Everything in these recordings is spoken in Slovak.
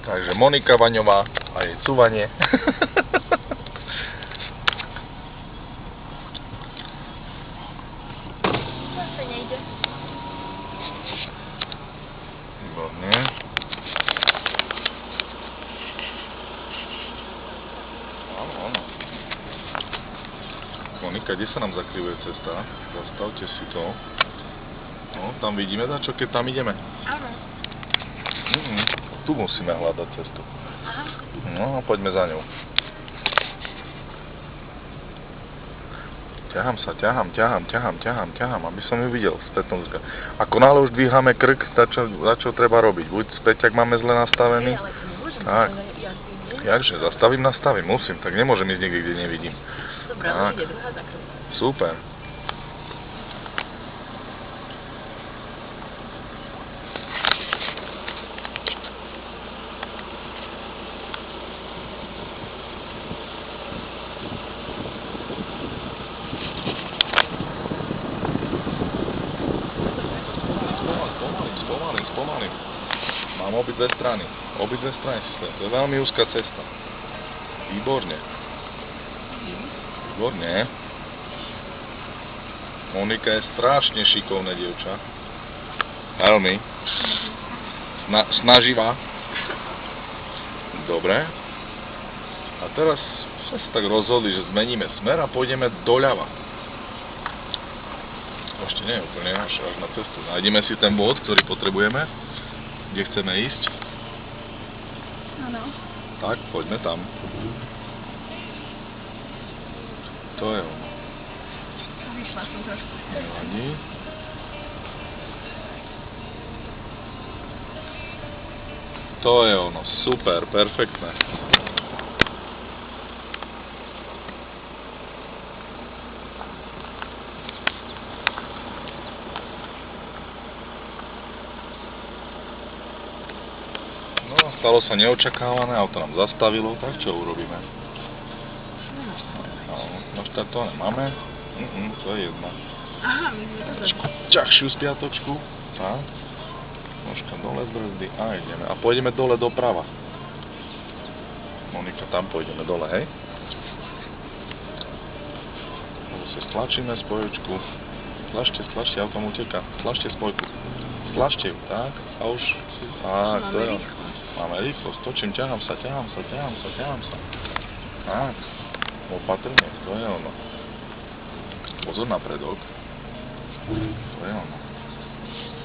Takže Monika Vaňová a jej cúvanie. Zase nejde. Výborne. Áno. Monika, kde sa nám zakrivuje cesta? Zastavte si to. No, tam vidíme dačo, keď tam ideme. Áno. Tu musíme hľadať cestu. Aha. No, poďme za ňou. Ťahám, aby som ju videl v spätnom zrkadle. Ako náhle už dvíhame krk, čo treba robiť? Buď späť, ak máme zle nastavený. Ale to nemôžem, Tak. ja Jakže, nastavím, musím, tak nemôžem ísť niekde, kde nevidím. Dobre, ale ide druhá zakrúť. Super. Spomalím. Mám obidve strany systém. To je veľmi úzka cesta. Výborne. Monika je strašne šikovné dievča. Veľmi. Snaživá. Dobre. A teraz sme sa tak rozhodli, že zmeníme smer a pôjdeme doľava. Ešte nie je úplne až na cestu. Nájdeme si ten bod, ktorý potrebujeme, kde chceme ísť. Áno. Tak, poďme tam. To je ono. Vyšla som trošku. Nevadí. To je ono. Super, perfektné. No, stalo sa neočakávané, auto nám zastavilo, tak čo urobíme? No, to nemáme. To je jedna. Aha, my sme to zašli. Ťažšiu spiatočku. Tak. Nožka dole z brzdy a ideme. A pôjdeme dole doprava. Monika, tam pôjdeme dole, hej? Zase stlačíme spojočku. Stlačte, auto mu uteká. Stlačte spojku. Stlačte ju, tak. A už... Tak, to je... Máme rýchlosť. Točím, ťahám sa. Tak. Opatrne, to je ono. Pozor na predok. To je ono.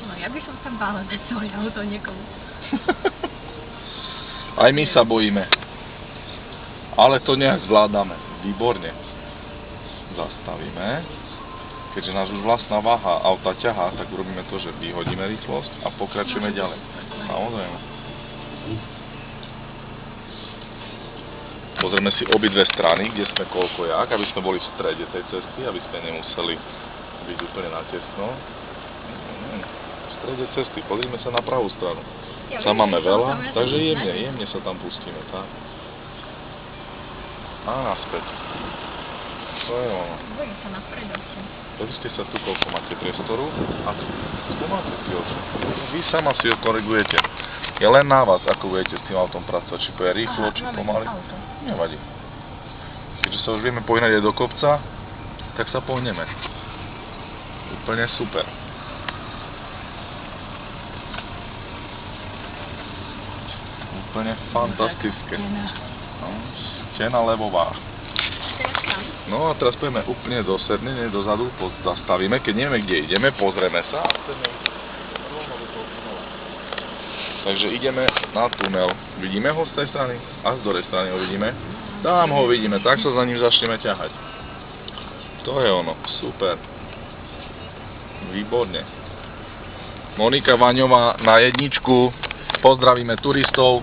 No, ja by som sa bála dať svoje auto niekomu. Aj my sa bojíme. Ale to nejak zvládame. Výborne. Zastavíme. Keďže nás už vlastná váha auta ťahá, tak urobíme to, že vyhodíme rýchlosť a pokračujeme ďalej. Samozrejme. Pozrieme si obidve strany, kde sme koľko jak, aby sme boli v strede tej cesty, aby sme nemuseli byť úplne natesno. V strede cesty, pozrime sa na pravú stranu. Tam máme veľa, takže jemne sa tam pustíme, tak. A naspäť. To je ono. Bojím sa napred ešte. Pozrite sa tu, koľko máte priestoru a spomalte si ho. Vy sama si ho korigujete. Je len na vás, ako budete s tým autom pracovať, či je rýchlo, či pomaly. Nevadí. Keďže sa už vieme pohnať aj do kopca, tak sa pohneme. Úplne super. Úplne fantastické. Stena levová. No a teraz pôjdeme úplne do sedny, dozadu, zastavíme, keď nevieme, kde ideme, pozrieme sa a chceme ísť rovno do toho tunela. Takže ideme na tunel. Vidíme ho z tej strany? A z druhej strany ho vidíme? Tam ho vidíme, tak sa za ním začneme ťahať. To je ono, super. Výborne. Monika Vaňová na jedničku. Pozdravíme turistov.